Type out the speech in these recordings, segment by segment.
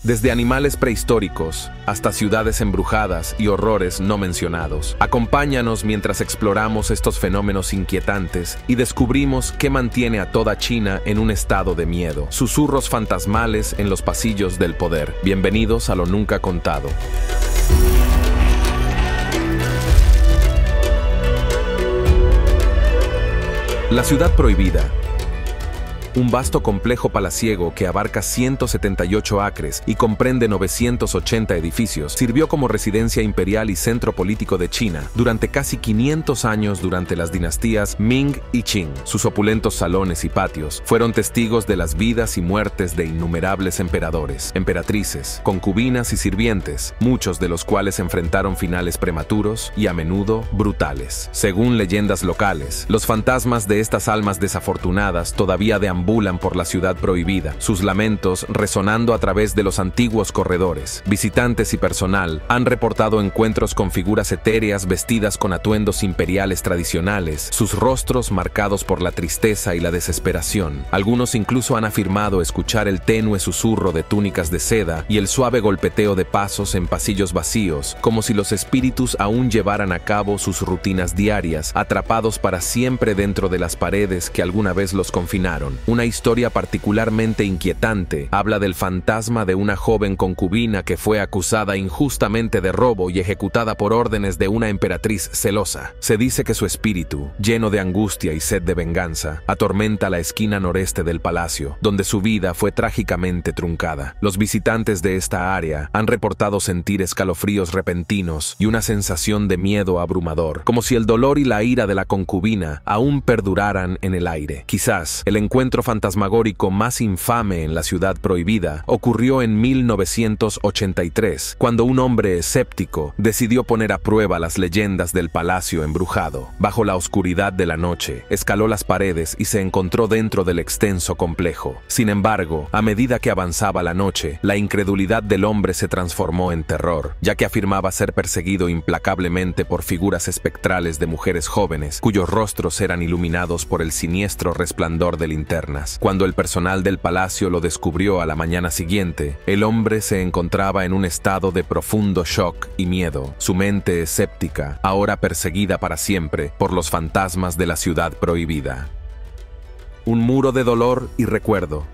Desde animales prehistóricos hasta ciudades embrujadas y horrores no mencionados. Acompáñanos mientras exploramos estos fenómenos inquietantes y descubrimos qué mantiene a toda China en un estado de miedo. Susurros fantasmales en los pasillos del poder. Bienvenidos a lo nunca contado. La ciudad prohibida. Un vasto complejo palaciego que abarca 178 acres y comprende 980 edificios, sirvió como residencia imperial y centro político de China durante casi 500 años durante las dinastías Ming y Qing. Sus opulentos salones y patios fueron testigos de las vidas y muertes de innumerables emperadores, emperatrices, concubinas y sirvientes, muchos de los cuales enfrentaron finales prematuros y a menudo brutales. Según leyendas locales, los fantasmas de estas almas desafortunadas todavía deambulan por la ciudad prohibida, sus lamentos resonando a través de los antiguos corredores. Visitantes y personal han reportado encuentros con figuras etéreas vestidas con atuendos imperiales tradicionales, sus rostros marcados por la tristeza y la desesperación. Algunos incluso han afirmado escuchar el tenue susurro de túnicas de seda y el suave golpeteo de pasos en pasillos vacíos, como si los espíritus aún llevaran a cabo sus rutinas diarias, atrapados para siempre dentro de las paredes que alguna vez los confinaron. Una historia particularmente inquietante habla del fantasma de una joven concubina que fue acusada injustamente de robo y ejecutada por órdenes de una emperatriz celosa. Se dice que su espíritu, lleno de angustia y sed de venganza, atormenta la esquina noreste del palacio, donde su vida fue trágicamente truncada. Los visitantes de esta área han reportado sentir escalofríos repentinos y una sensación de miedo abrumador, como si el dolor y la ira de la concubina aún perduraran en el aire. Quizás el encuentro fantasmagórico más infame en la ciudad prohibida ocurrió en 1983, cuando un hombre escéptico decidió poner a prueba las leyendas del palacio embrujado. Bajo la oscuridad de la noche, escaló las paredes y se encontró dentro del extenso complejo. Sin embargo, a medida que avanzaba la noche, la incredulidad del hombre se transformó en terror, ya que afirmaba ser perseguido implacablemente por figuras espectrales de mujeres jóvenes, cuyos rostros eran iluminados por el siniestro resplandor de linternas. Cuando el personal del palacio lo descubrió a la mañana siguiente, el hombre se encontraba en un estado de profundo shock y miedo, su mente escéptica, ahora perseguida para siempre por los fantasmas de la ciudad prohibida. Un muro de dolor y recuerdo.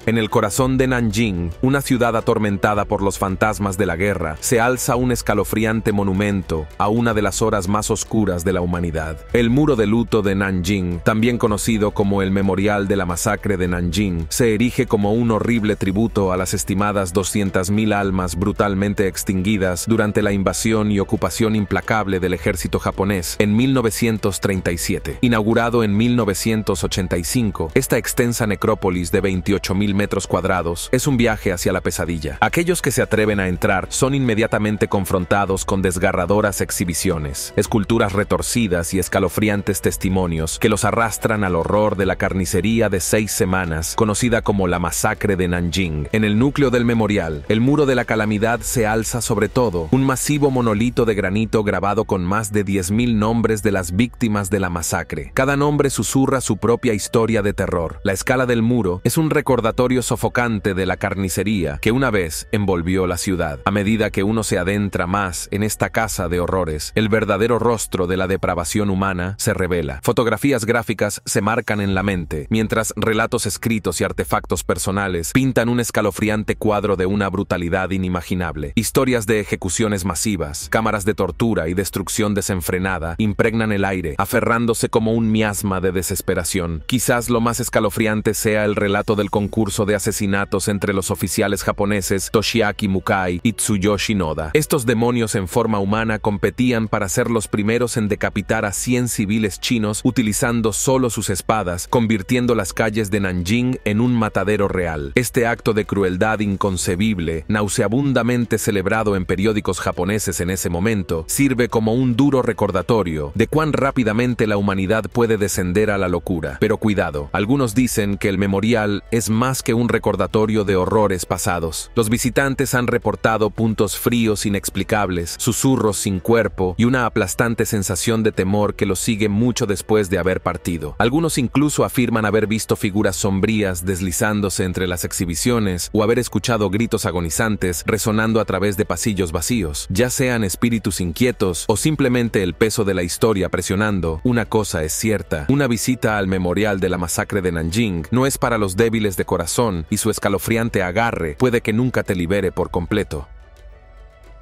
En el corazón de Nanjing, una ciudad atormentada por los fantasmas de la guerra, se alza un escalofriante monumento a una de las horas más oscuras de la humanidad. El muro de luto de Nanjing, también conocido como el Memorial de la Masacre de Nanjing, se erige como un horrible tributo a las estimadas 200.000 almas brutalmente extinguidas durante la invasión y ocupación implacable del ejército japonés en 1937. Inaugurado en 1985, esta extensa necrópolis de 28.000 metros cuadrados es un viaje hacia la pesadilla. Aquellos que se atreven a entrar son inmediatamente confrontados con desgarradoras exhibiciones, esculturas retorcidas y escalofriantes testimonios que los arrastran al horror de la carnicería de 6 semanas, conocida como la Masacre de Nanjing. En el núcleo del memorial, el muro de la calamidad se alza sobre todo un masivo monolito de granito grabado con más de 10.000 nombres de las víctimas de la masacre. Cada nombre susurra su propia historia de terror. La escala del muro es un recordatorio sofocante de la carnicería que una vez envolvió la ciudad. A medida que uno se adentra más en esta casa de horrores, el verdadero rostro de la depravación humana se revela. Fotografías gráficas se marcan en la mente, mientras relatos escritos y artefactos personales pintan un escalofriante cuadro de una brutalidad inimaginable. Historias de ejecuciones masivas, cámaras de tortura y destrucción desenfrenada impregnan el aire, aferrándose como un miasma de desesperación. Quizás lo más escalofriante sea el relato del concurso de asesinatos entre los oficiales japoneses Toshiaki Mukai y Tsuyoshi Noda. Estos demonios en forma humana competían para ser los primeros en decapitar a 100 civiles chinos utilizando solo sus espadas, convirtiendo las calles de Nanjing en un matadero real. Este acto de crueldad inconcebible, nauseabundamente celebrado en periódicos japoneses en ese momento, sirve como un duro recordatorio de cuán rápidamente la humanidad puede descender a la locura. Pero cuidado, algunos dicen que el memorial es más más que un recordatorio de horrores pasados. Los visitantes han reportado puntos fríos inexplicables, susurros sin cuerpo y una aplastante sensación de temor que los sigue mucho después de haber partido. Algunos incluso afirman haber visto figuras sombrías deslizándose entre las exhibiciones o haber escuchado gritos agonizantes resonando a través de pasillos vacíos. Ya sean espíritus inquietos o simplemente el peso de la historia presionando, una cosa es cierta: una visita al memorial de la masacre de Nanjing no es para los débiles de corazón, y su escalofriante agarre puede que nunca te libere por completo.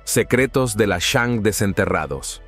Secretos de la Shang desenterrados.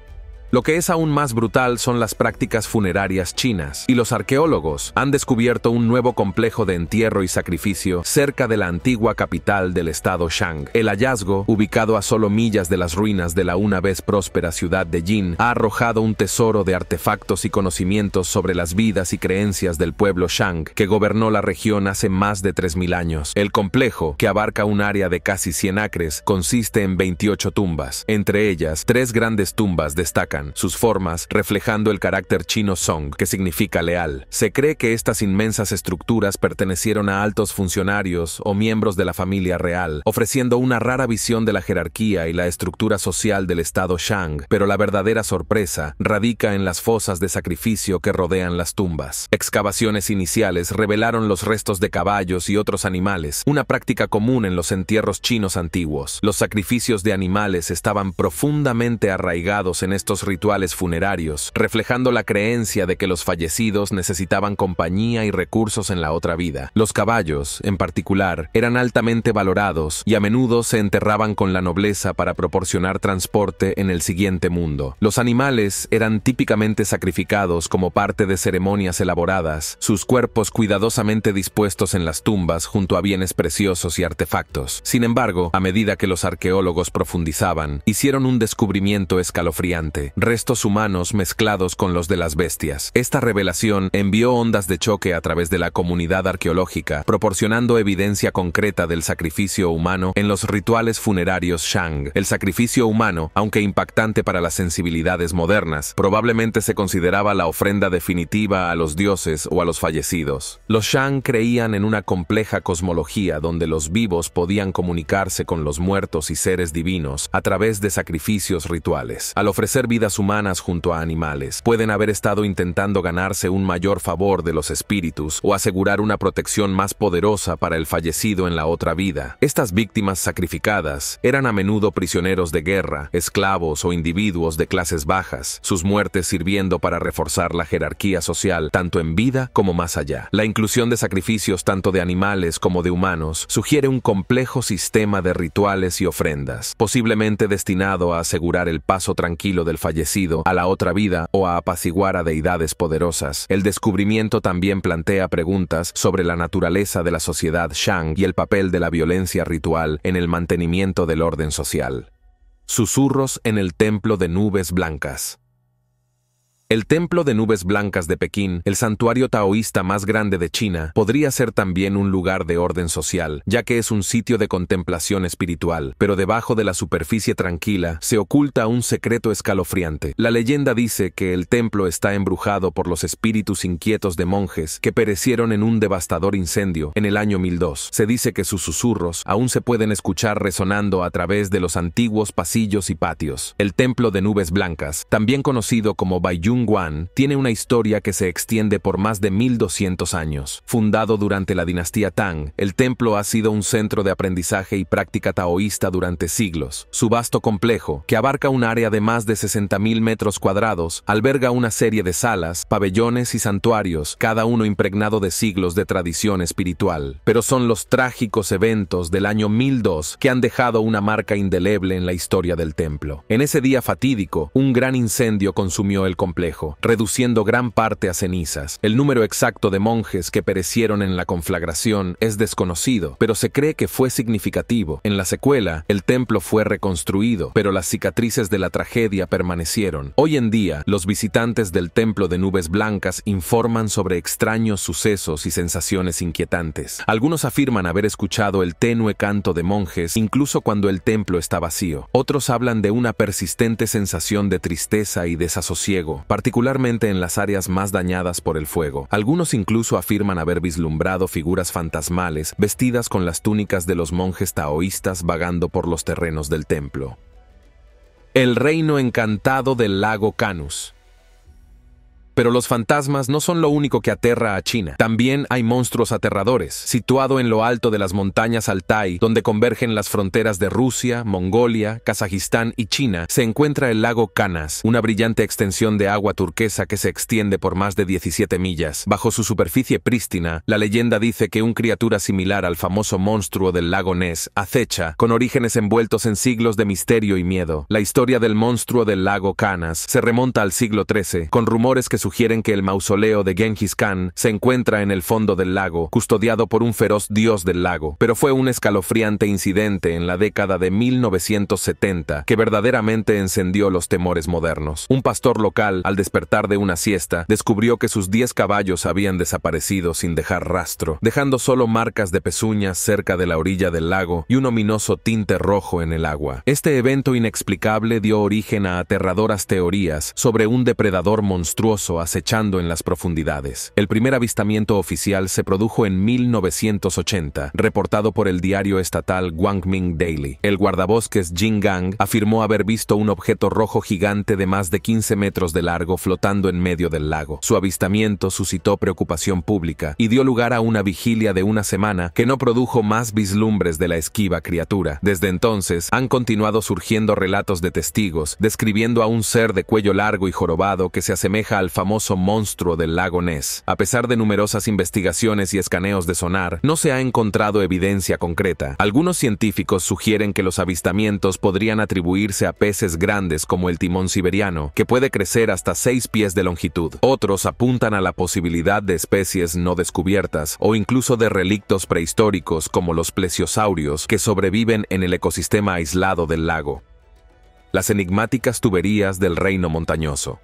Lo que es aún más brutal son las prácticas funerarias chinas, y los arqueólogos han descubierto un nuevo complejo de entierro y sacrificio cerca de la antigua capital del estado Shang. El hallazgo, ubicado a solo millas de las ruinas de la una vez próspera ciudad de Jin, ha arrojado un tesoro de artefactos y conocimientos sobre las vidas y creencias del pueblo Shang, que gobernó la región hace más de 3000 años. El complejo, que abarca un área de casi 100 acres, consiste en 28 tumbas. Entre ellas, 3 grandes tumbas destacan, sus formas reflejando el carácter chino Song, que significa leal. Se cree que estas inmensas estructuras pertenecieron a altos funcionarios o miembros de la familia real, ofreciendo una rara visión de la jerarquía y la estructura social del estado Shang, pero la verdadera sorpresa radica en las fosas de sacrificio que rodean las tumbas. Excavaciones iniciales revelaron los restos de caballos y otros animales, una práctica común en los entierros chinos antiguos. Los sacrificios de animales estaban profundamente arraigados en estos rituales funerarios, reflejando la creencia de que los fallecidos necesitaban compañía y recursos en la otra vida. Los caballos, en particular, eran altamente valorados y a menudo se enterraban con la nobleza para proporcionar transporte en el siguiente mundo. Los animales eran típicamente sacrificados como parte de ceremonias elaboradas, sus cuerpos cuidadosamente dispuestos en las tumbas junto a bienes preciosos y artefactos. Sin embargo, a medida que los arqueólogos profundizaban, hicieron un descubrimiento escalofriante: restos humanos mezclados con los de las bestias. Esta revelación envió ondas de choque a través de la comunidad arqueológica, proporcionando evidencia concreta del sacrificio humano en los rituales funerarios Shang. El sacrificio humano, aunque impactante para las sensibilidades modernas, probablemente se consideraba la ofrenda definitiva a los dioses o a los fallecidos. Los Shang creían en una compleja cosmología donde los vivos podían comunicarse con los muertos y seres divinos a través de sacrificios rituales. Al ofrecer vidas humanas junto a animales, pueden haber estado intentando ganarse un mayor favor de los espíritus o asegurar una protección más poderosa para el fallecido en la otra vida. Estas víctimas sacrificadas eran a menudo prisioneros de guerra, esclavos o individuos de clases bajas, sus muertes sirviendo para reforzar la jerarquía social tanto en vida como más allá. La inclusión de sacrificios tanto de animales como de humanos sugiere un complejo sistema de rituales y ofrendas, posiblemente destinado a asegurar el paso tranquilo del fallecido a la otra vida o a apaciguar a deidades poderosas. El descubrimiento también plantea preguntas sobre la naturaleza de la sociedad Shang y el papel de la violencia ritual en el mantenimiento del orden social. Susurros en el Templo de Nubes Blancas. El Templo de Nubes Blancas de Pekín, el santuario taoísta más grande de China, podría ser también un lugar de orden social, ya que es un sitio de contemplación espiritual, pero debajo de la superficie tranquila se oculta un secreto escalofriante. La leyenda dice que el templo está embrujado por los espíritus inquietos de monjes que perecieron en un devastador incendio en el año 1002. Se dice que sus susurros aún se pueden escuchar resonando a través de los antiguos pasillos y patios. El Templo de Nubes Blancas, también conocido como Baiyun Guan, tiene una historia que se extiende por más de 1200 años. Fundado durante la dinastía Tang, el templo ha sido un centro de aprendizaje y práctica taoísta durante siglos. Su vasto complejo, que abarca un área de más de 60.000 metros cuadrados, alberga una serie de salas, pabellones y santuarios, cada uno impregnado de siglos de tradición espiritual. Pero son los trágicos eventos del año 1002 que han dejado una marca indeleble en la historia del templo. En ese día fatídico, un gran incendio consumió el complejo, reduciendo gran parte a cenizas. El número exacto de monjes que perecieron en la conflagración es desconocido, pero se cree que fue significativo. En la secuela, el templo fue reconstruido, pero las cicatrices de la tragedia permanecieron. Hoy en día, los visitantes del Templo de Nubes Blancas informan sobre extraños sucesos y sensaciones inquietantes. Algunos afirman haber escuchado el tenue canto de monjes incluso cuando el templo está vacío. Otros hablan de una persistente sensación de tristeza y desasosiego, particularmente en las áreas más dañadas por el fuego. Algunos incluso afirman haber vislumbrado figuras fantasmales vestidas con las túnicas de los monjes taoístas vagando por los terrenos del templo. El reino encantado del lago Canus. Pero los fantasmas no son lo único que aterra a China. También hay monstruos aterradores. Situado en lo alto de las montañas Altai, donde convergen las fronteras de Rusia, Mongolia, Kazajistán y China, se encuentra el lago Kanas, una brillante extensión de agua turquesa que se extiende por más de 17 millas. Bajo su superficie prístina, la leyenda dice que una criatura similar al famoso monstruo del lago Ness acecha, con orígenes envueltos en siglos de misterio y miedo. La historia del monstruo del lago Kanas se remonta al siglo XIII, con rumores que sugieren que el mausoleo de Genghis Khan se encuentra en el fondo del lago, custodiado por un feroz dios del lago. Pero fue un escalofriante incidente en la década de 1970 que verdaderamente encendió los temores modernos. Un pastor local, al despertar de una siesta, descubrió que sus 10 caballos habían desaparecido sin dejar rastro, dejando solo marcas de pezuñas cerca de la orilla del lago y un ominoso tinte rojo en el agua. Este evento inexplicable dio origen a aterradoras teorías sobre un depredador monstruoso acechando en las profundidades. El primer avistamiento oficial se produjo en 1980, reportado por el diario estatal Guangming Daily. El guardabosques Jin Gang afirmó haber visto un objeto rojo gigante de más de 15 metros de largo flotando en medio del lago. Su avistamiento suscitó preocupación pública y dio lugar a una vigilia de una semana que no produjo más vislumbres de la esquiva criatura. Desde entonces, han continuado surgiendo relatos de testigos, describiendo a un ser de cuello largo y jorobado que se asemeja al famoso monstruo del lago Ness. A pesar de numerosas investigaciones y escaneos de sonar, no se ha encontrado evidencia concreta. Algunos científicos sugieren que los avistamientos podrían atribuirse a peces grandes como el timón siberiano, que puede crecer hasta 6 pies de longitud. Otros apuntan a la posibilidad de especies no descubiertas o incluso de relictos prehistóricos como los plesiosaurios que sobreviven en el ecosistema aislado del lago. Las enigmáticas tuberías del reino montañoso.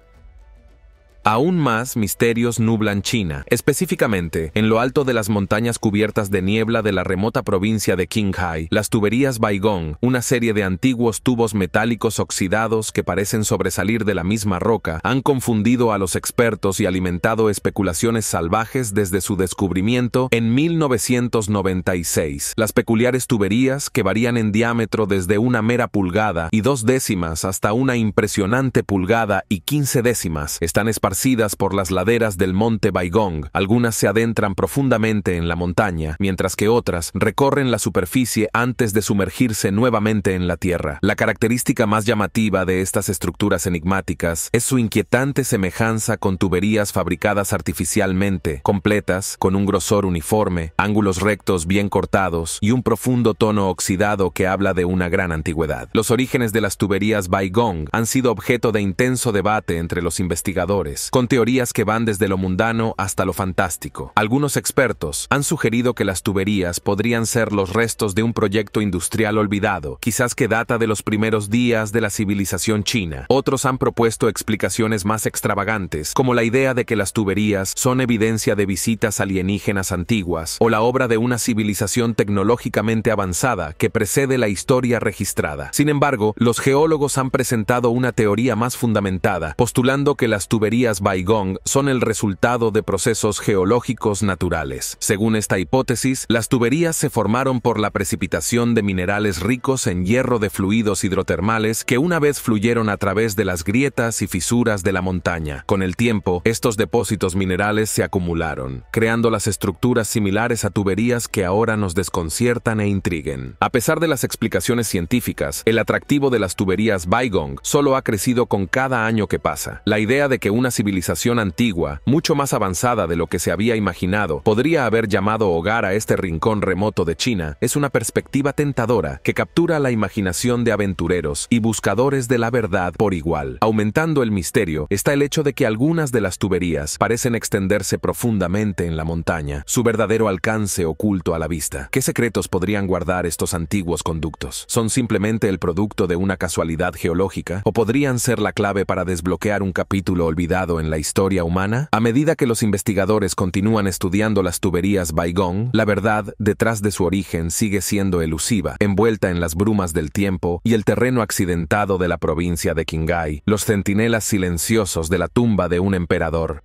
Aún más misterios nublan China, específicamente en lo alto de las montañas cubiertas de niebla de la remota provincia de Qinghai. Las tuberías Baigong, una serie de antiguos tubos metálicos oxidados que parecen sobresalir de la misma roca, han confundido a los expertos y alimentado especulaciones salvajes desde su descubrimiento en 1996. Las peculiares tuberías, que varían en diámetro desde una mera pulgada y 2 décimas hasta una impresionante pulgada y 15 décimas, están esparcidas por las laderas del monte Baigong. Algunas se adentran profundamente en la montaña, mientras que otras recorren la superficie antes de sumergirse nuevamente en la tierra. La característica más llamativa de estas estructuras enigmáticas es su inquietante semejanza con tuberías fabricadas artificialmente, completas, con un grosor uniforme, ángulos rectos bien cortados y un profundo tono oxidado que habla de una gran antigüedad. Los orígenes de las tuberías Baigong han sido objeto de intenso debate entre los investigadores, con teorías que van desde lo mundano hasta lo fantástico. Algunos expertos han sugerido que las tuberías podrían ser los restos de un proyecto industrial olvidado, quizás que data de los primeros días de la civilización china. Otros han propuesto explicaciones más extravagantes, como la idea de que las tuberías son evidencia de visitas alienígenas antiguas o la obra de una civilización tecnológicamente avanzada que precede la historia registrada. Sin embargo, los geólogos han presentado una teoría más fundamentada, postulando que las tuberías Baigong son el resultado de procesos geológicos naturales. Según esta hipótesis, las tuberías se formaron por la precipitación de minerales ricos en hierro de fluidos hidrotermales que una vez fluyeron a través de las grietas y fisuras de la montaña. Con el tiempo, estos depósitos minerales se acumularon, creando las estructuras similares a tuberías que ahora nos desconciertan e intriguen. A pesar de las explicaciones científicas, el atractivo de las tuberías Baigong solo ha crecido con cada año que pasa. La idea de que una civilización antigua, mucho más avanzada de lo que se había imaginado, podría haber llamado hogar a este rincón remoto de China, es una perspectiva tentadora que captura la imaginación de aventureros y buscadores de la verdad por igual. Aumentando el misterio está el hecho de que algunas de las tuberías parecen extenderse profundamente en la montaña, su verdadero alcance oculto a la vista. ¿Qué secretos podrían guardar estos antiguos conductos? ¿Son simplemente el producto de una casualidad geológica o podrían ser la clave para desbloquear un capítulo olvidado legado en la historia humana? A medida que los investigadores continúan estudiando las tuberías Baigong, la verdad detrás de su origen sigue siendo elusiva, envuelta en las brumas del tiempo y el terreno accidentado de la provincia de Qinghai, los centinelas silenciosos de la tumba de un emperador.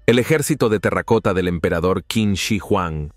El ejército de terracota del emperador Qin Shi Huang.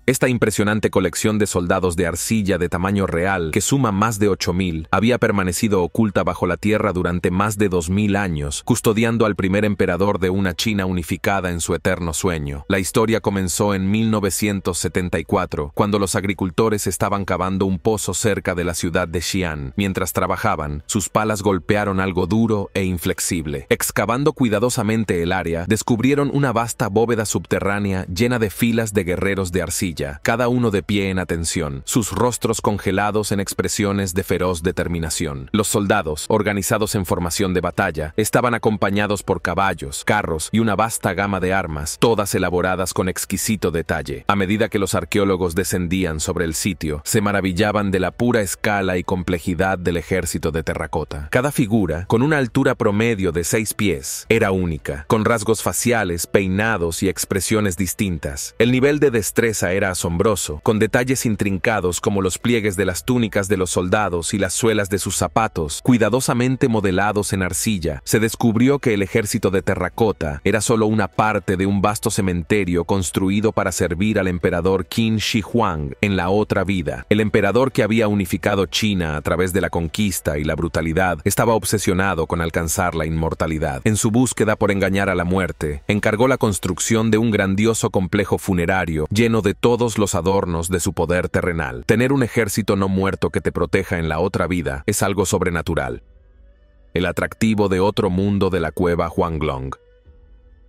Esta impresionante colección de soldados de arcilla de tamaño real, que suma más de 8.000, había permanecido oculta bajo la tierra durante más de 2.000 años, custodiando al primer emperador de una China unificada en su eterno sueño. La historia comenzó en 1974, cuando los agricultores estaban cavando un pozo cerca de la ciudad de Xi'an. Mientras trabajaban, sus palas golpearon algo duro e inflexible. Excavando cuidadosamente el área, descubrieron una vasta bóveda subterránea llena de filas de guerreros de arcilla, cada uno de pie en atención, sus rostros congelados en expresiones de feroz determinación. Los soldados, organizados en formación de batalla, estaban acompañados por caballos, carros y una vasta gama de armas, todas elaboradas con exquisito detalle. A medida que los arqueólogos descendían sobre el sitio, se maravillaban de la pura escala y complejidad del ejército de terracota. Cada figura, con una altura promedio de 6 pies, era única, con rasgos faciales, peinados y expresiones distintas. El nivel de destreza era asombroso, con detalles intrincados como los pliegues de las túnicas de los soldados y las suelas de sus zapatos, cuidadosamente modelados en arcilla. Se descubrió que el ejército de terracota era solo una parte de un vasto cementerio construido para servir al emperador Qin Shi Huang en la otra vida. El emperador que había unificado China a través de la conquista y la brutalidad estaba obsesionado con alcanzar la inmortalidad. En su búsqueda por engañar a la muerte, encargó la construcción de un grandioso complejo funerario lleno de todos los adornos de su poder terrenal. Tener un ejército no muerto que te proteja en la otra vida es algo sobrenatural. El atractivo de otro mundo de la cueva Huanglong.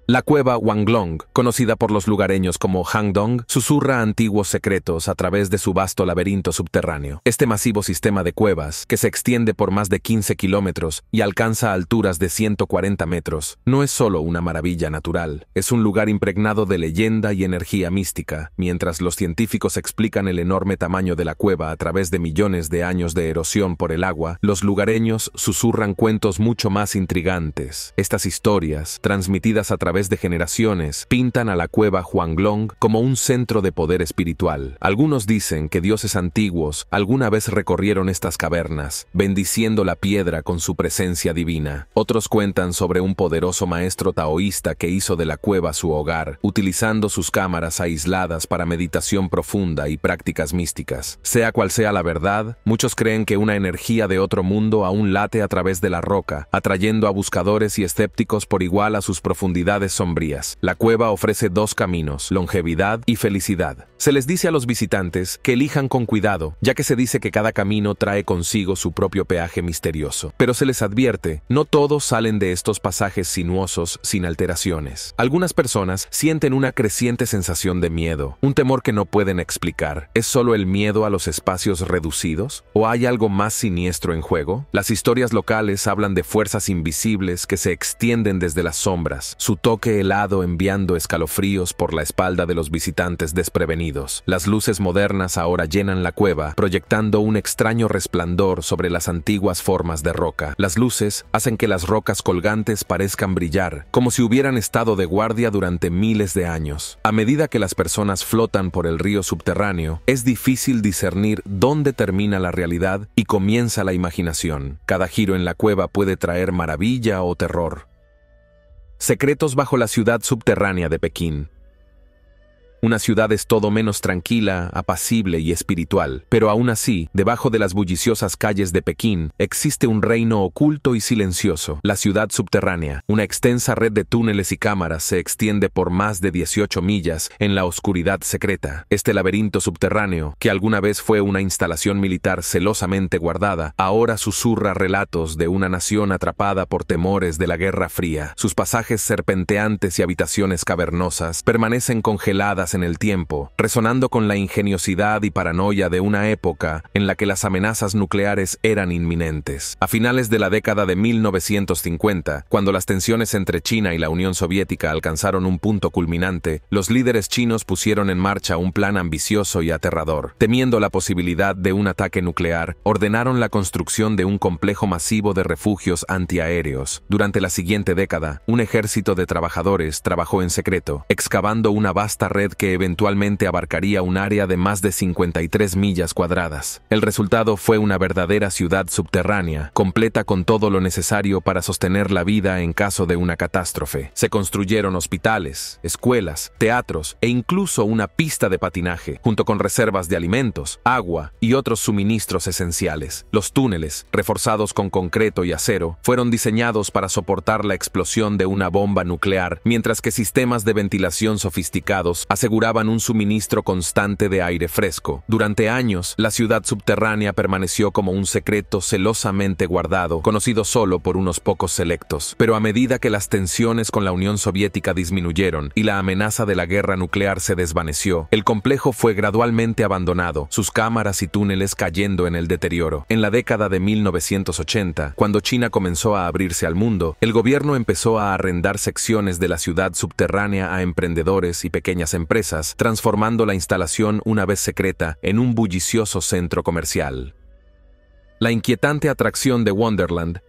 La cueva Huanglong, conocida por los lugareños como Hangdong, susurra antiguos secretos a través de su vasto laberinto subterráneo. Este masivo sistema de cuevas, que se extiende por más de 15 kilómetros y alcanza alturas de 140 metros, no es solo una maravilla natural, es un lugar impregnado de leyenda y energía mística. Mientras los científicos explican el enorme tamaño de la cueva a través de millones de años de erosión por el agua, los lugareños susurran cuentos mucho más intrigantes. Estas historias, transmitidas a través de generaciones, pintan a la cueva Huanglong como un centro de poder espiritual. Algunos dicen que dioses antiguos alguna vez recorrieron estas cavernas, bendiciendo la piedra con su presencia divina. Otros cuentan sobre un poderoso maestro taoísta que hizo de la cueva su hogar, utilizando sus cámaras aisladas para meditación profunda y prácticas místicas. Sea cual sea la verdad, muchos creen que una energía de otro mundo aún late a través de la roca, atrayendo a buscadores y escépticos por igual a sus profundidades sombrías. La cueva ofrece dos caminos: longevidad y felicidad. Se les dice a los visitantes que elijan con cuidado, ya que se dice que cada camino trae consigo su propio peaje misterioso. Pero se les advierte, no todos salen de estos pasajes sinuosos sin alteraciones. Algunas personas sienten una creciente sensación de miedo, un temor que no pueden explicar. ¿Es solo el miedo a los espacios reducidos? ¿O hay algo más siniestro en juego? Las historias locales hablan de fuerzas invisibles que se extienden desde las sombras, su toque helado enviando escalofríos por la espalda de los visitantes desprevenidos. Las luces modernas ahora llenan la cueva, proyectando un extraño resplandor sobre las antiguas formas de roca. Las luces hacen que las rocas colgantes parezcan brillar, como si hubieran estado de guardia durante miles de años. A medida que las personas flotan por el río subterráneo, es difícil discernir dónde termina la realidad y comienza la imaginación. Cada giro en la cueva puede traer maravilla o terror. Secretos bajo la ciudad subterránea de Pekín. Una ciudad es todo menos tranquila, apacible y espiritual, pero aún así, debajo de las bulliciosas calles de Pekín, existe un reino oculto y silencioso, la ciudad subterránea. Una extensa red de túneles y cámaras se extiende por más de 18 millas en la oscuridad secreta. Este laberinto subterráneo, que alguna vez fue una instalación militar celosamente guardada, ahora susurra relatos de una nación atrapada por temores de la Guerra Fría. Sus pasajes serpenteantes y habitaciones cavernosas permanecen congeladas perpetuadas en el tiempo, resonando con la ingeniosidad y paranoia de una época en la que las amenazas nucleares eran inminentes. A finales de la década de 1950, cuando las tensiones entre China y la Unión Soviética alcanzaron un punto culminante, los líderes chinos pusieron en marcha un plan ambicioso y aterrador. Temiendo la posibilidad de un ataque nuclear, ordenaron la construcción de un complejo masivo de refugios antiaéreos. Durante la siguiente década, un ejército de trabajadores trabajó en secreto, excavando una vasta red que eventualmente abarcaría un área de más de 53 millas cuadradas. El resultado fue una verdadera ciudad subterránea, completa con todo lo necesario para sostener la vida en caso de una catástrofe. Se construyeron hospitales, escuelas, teatros e incluso una pista de patinaje, junto con reservas de alimentos, agua y otros suministros esenciales. Los túneles, reforzados con concreto y acero, fueron diseñados para soportar la explosión de una bomba nuclear, mientras que sistemas de ventilación sofisticados aseguraban un suministro constante de aire fresco. Durante años, la ciudad subterránea permaneció como un secreto celosamente guardado, conocido solo por unos pocos selectos. Pero a medida que las tensiones con la Unión Soviética disminuyeron y la amenaza de la guerra nuclear se desvaneció, el complejo fue gradualmente abandonado, sus cámaras y túneles cayendo en el deterioro. En la década de 1980, cuando China comenzó a abrirse al mundo, el gobierno empezó a arrendar secciones de la ciudad subterránea a emprendedores y pequeñas empresas, transformando la instalación, una vez secreta, en un bullicioso centro comercial. La inquietante atracción de Wonderland,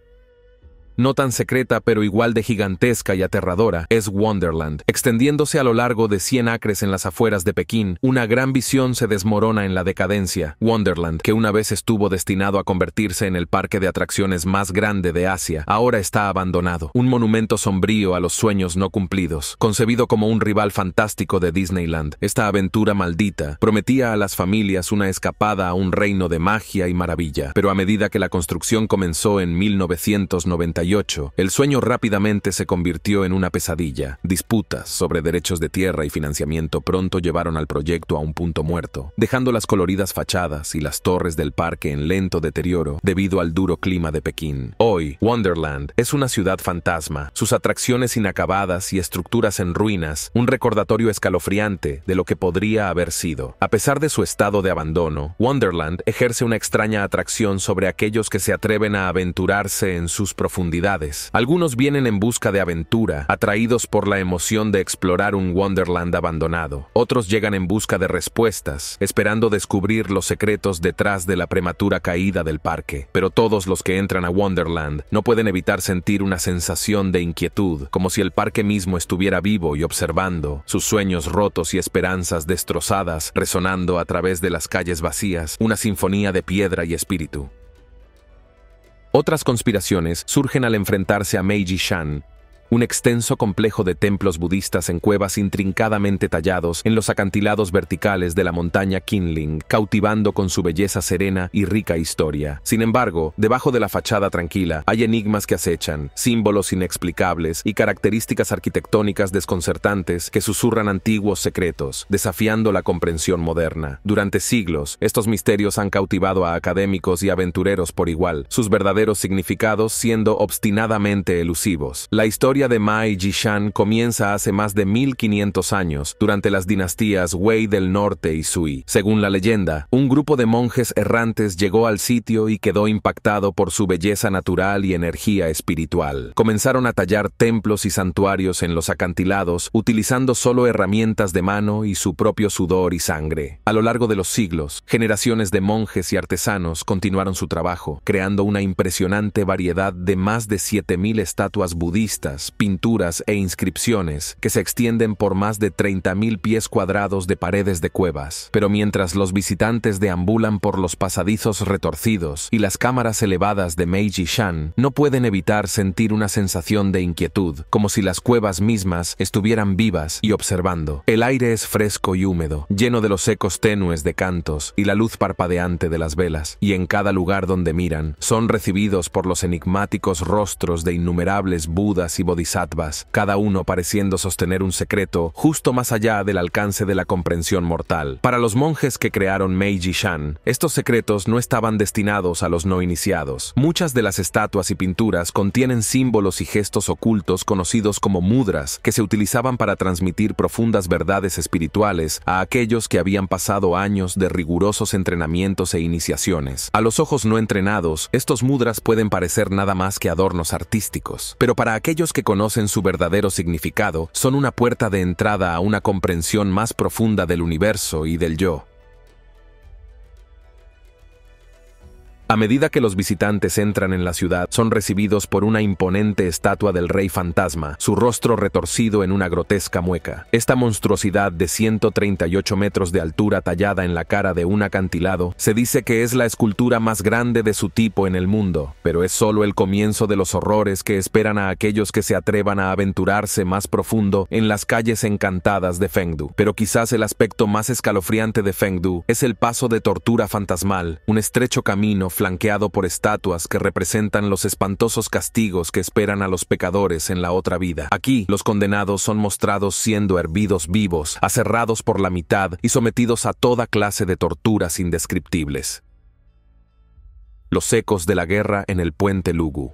no tan secreta pero igual de gigantesca y aterradora, es Wonderland. Extendiéndose a lo largo de 100 acres en las afueras de Pekín, una gran visión se desmorona en la decadencia. Wonderland, que una vez estuvo destinado a convertirse en el parque de atracciones más grande de Asia, ahora está abandonado. Un monumento sombrío a los sueños no cumplidos. Concebido como un rival fantástico de Disneyland, esta aventura maldita prometía a las familias una escapada a un reino de magia y maravilla. Pero a medida que la construcción comenzó en 1998, el sueño rápidamente se convirtió en una pesadilla. Disputas sobre derechos de tierra y financiamiento pronto llevaron al proyecto a un punto muerto, dejando las coloridas fachadas y las torres del parque en lento deterioro debido al duro clima de Pekín. Hoy, Wonderland es una ciudad fantasma, sus atracciones inacabadas y estructuras en ruinas, un recordatorio escalofriante de lo que podría haber sido. A pesar de su estado de abandono, Wonderland ejerce una extraña atracción sobre aquellos que se atreven a aventurarse en sus profundidades. Algunos vienen en busca de aventura, atraídos por la emoción de explorar un Wonderland abandonado. Otros llegan en busca de respuestas, esperando descubrir los secretos detrás de la prematura caída del parque. Pero todos los que entran a Wonderland no pueden evitar sentir una sensación de inquietud, como si el parque mismo estuviera vivo y observando, sus sueños rotos y esperanzas destrozadas resonando a través de las calles vacías, una sinfonía de piedra y espíritu. Otras conspiraciones surgen al enfrentarse a Meiji Shan, un extenso complejo de templos budistas en cuevas intrincadamente tallados en los acantilados verticales de la montaña Qinling, cautivando con su belleza serena y rica historia. Sin embargo, debajo de la fachada tranquila hay enigmas que acechan, símbolos inexplicables y características arquitectónicas desconcertantes que susurran antiguos secretos, desafiando la comprensión moderna. Durante siglos, estos misterios han cautivado a académicos y aventureros por igual, sus verdaderos significados siendo obstinadamente elusivos. La historia de Meiji Shan comienza hace más de 1500 años, durante las dinastías Wei del Norte y Sui. Según la leyenda, un grupo de monjes errantes llegó al sitio y quedó impactado por su belleza natural y energía espiritual. Comenzaron a tallar templos y santuarios en los acantilados, utilizando solo herramientas de mano y su propio sudor y sangre. A lo largo de los siglos, generaciones de monjes y artesanos continuaron su trabajo, creando una impresionante variedad de más de 7000 estatuas budistas, pinturas e inscripciones que se extienden por más de 30.000 pies cuadrados de paredes de cuevas. Pero mientras los visitantes deambulan por los pasadizos retorcidos y las cámaras elevadas de Meiji Shan, no pueden evitar sentir una sensación de inquietud, como si las cuevas mismas estuvieran vivas y observando. El aire es fresco y húmedo, lleno de los ecos tenues de cantos y la luz parpadeante de las velas, y en cada lugar donde miran, son recibidos por los enigmáticos rostros de innumerables budas y bodhisattvas, cada uno pareciendo sostener un secreto justo más allá del alcance de la comprensión mortal. Para los monjes que crearon Meiji-shan, estos secretos no estaban destinados a los no iniciados. Muchas de las estatuas y pinturas contienen símbolos y gestos ocultos conocidos como mudras, que se utilizaban para transmitir profundas verdades espirituales a aquellos que habían pasado años de rigurosos entrenamientos e iniciaciones. A los ojos no entrenados, estos mudras pueden parecer nada más que adornos artísticos, pero para aquellos que conocen su verdadero significado, son una puerta de entrada a una comprensión más profunda del universo y del yo. A medida que los visitantes entran en la ciudad, son recibidos por una imponente estatua del rey fantasma, su rostro retorcido en una grotesca mueca. Esta monstruosidad de 138 metros de altura tallada en la cara de un acantilado, se dice que es la escultura más grande de su tipo en el mundo, pero es solo el comienzo de los horrores que esperan a aquellos que se atrevan a aventurarse más profundo en las calles encantadas de Fengdu. Pero quizás el aspecto más escalofriante de Fengdu es el paso de tortura fantasmal, un estrecho camino flanqueado por estatuas que representan los espantosos castigos que esperan a los pecadores en la otra vida. Aquí, los condenados son mostrados siendo hervidos vivos, aserrados por la mitad y sometidos a toda clase de torturas indescriptibles. Los ecos de la guerra en el puente Lugu.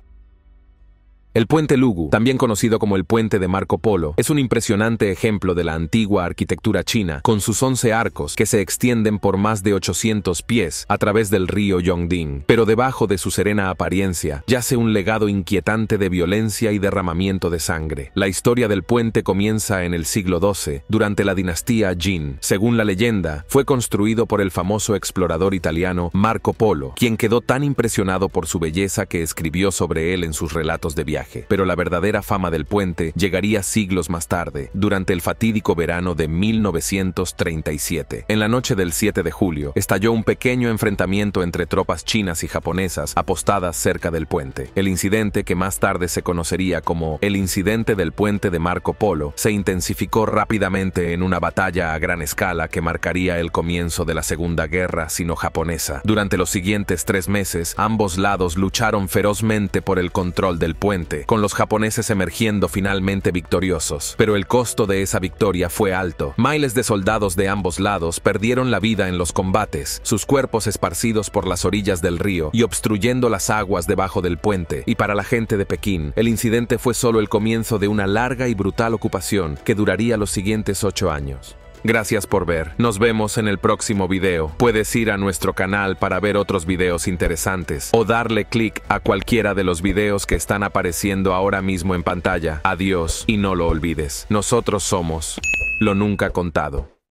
El puente Lugu, también conocido como el puente de Marco Polo, es un impresionante ejemplo de la antigua arquitectura china, con sus 11 arcos que se extienden por más de 800 pies a través del río Yongding. Pero debajo de su serena apariencia yace un legado inquietante de violencia y derramamiento de sangre. La historia del puente comienza en el siglo XII, durante la dinastía Jin. Según la leyenda, fue construido por el famoso explorador italiano Marco Polo, quien quedó tan impresionado por su belleza que escribió sobre él en sus relatos de viaje. Pero la verdadera fama del puente llegaría siglos más tarde, durante el fatídico verano de 1937. En la noche del 7 de julio, estalló un pequeño enfrentamiento entre tropas chinas y japonesas apostadas cerca del puente. El incidente, que más tarde se conocería como el incidente del puente de Marco Polo, se intensificó rápidamente en una batalla a gran escala que marcaría el comienzo de la Segunda Guerra Sino-Japonesa. Durante los siguientes 3 meses, ambos lados lucharon ferozmente por el control del puente, con los japoneses emergiendo finalmente victoriosos. Pero el costo de esa victoria fue alto. Miles de soldados de ambos lados perdieron la vida en los combates, sus cuerpos esparcidos por las orillas del río y obstruyendo las aguas debajo del puente. Y para la gente de Pekín, el incidente fue solo el comienzo de una larga y brutal ocupación que duraría los siguientes 8 años. Gracias por ver. Nos vemos en el próximo video. Puedes ir a nuestro canal para ver otros videos interesantes o darle clic a cualquiera de los videos que están apareciendo ahora mismo en pantalla. Adiós y no lo olvides. Nosotros somos Lo Nunca Contado.